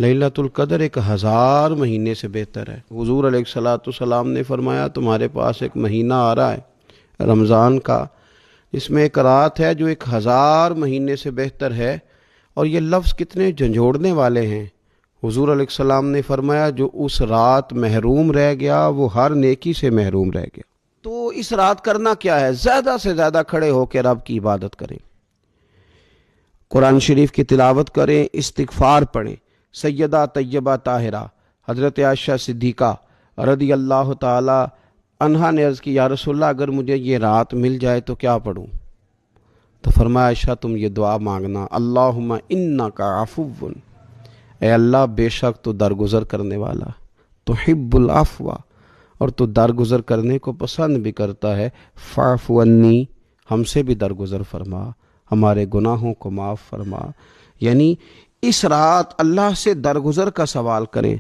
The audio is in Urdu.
لیلۃ القدر 1000 مہینے سے بہتر ہے۔ حضور علیہ الصلوۃ والسلام نے فرمایا تمہارے پاس ایک مہینہ آ رہا ہے رمضان کا، اس میں ایک رات ہے جو 1000 مہینے سے بہتر ہے۔ اور یہ لفظ کتنے جھنجھوڑنے والے ہیں۔ حضور علیہ السلام نے فرمایا جو اس رات محروم رہ گیا وہ ہر نیکی سے محروم رہ گیا۔ تو اس رات کرنا کیا ہے؟ زیادہ سے زیادہ کھڑے ہو کے رب کی عبادت کریں، قرآن شریف کی تلاوت کریں، استغفار پڑھیں۔ سیدہ طیبہ طاہرہ حضرت عائشہ صدیقہ رضی اللہ تعالی عنہا نے عرض کی یا رسول اللہ اگر مجھے یہ رات مل جائے تو کیا پڑھوں؟ تو فرمایا عائشہ تم یہ دعا مانگنا، اللہم انکا عفو، اے اللہ بے شک تو درگزر کرنے والا، تحب العفو، اور تو درگزر کرنے کو پسند بھی کرتا ہے، فاعف عنی، ہم سے بھی درگزر فرما، ہمارے گناہوں کو معاف فرما۔ یعنی اس رات اللہ سے درگزر کا سوال کریں۔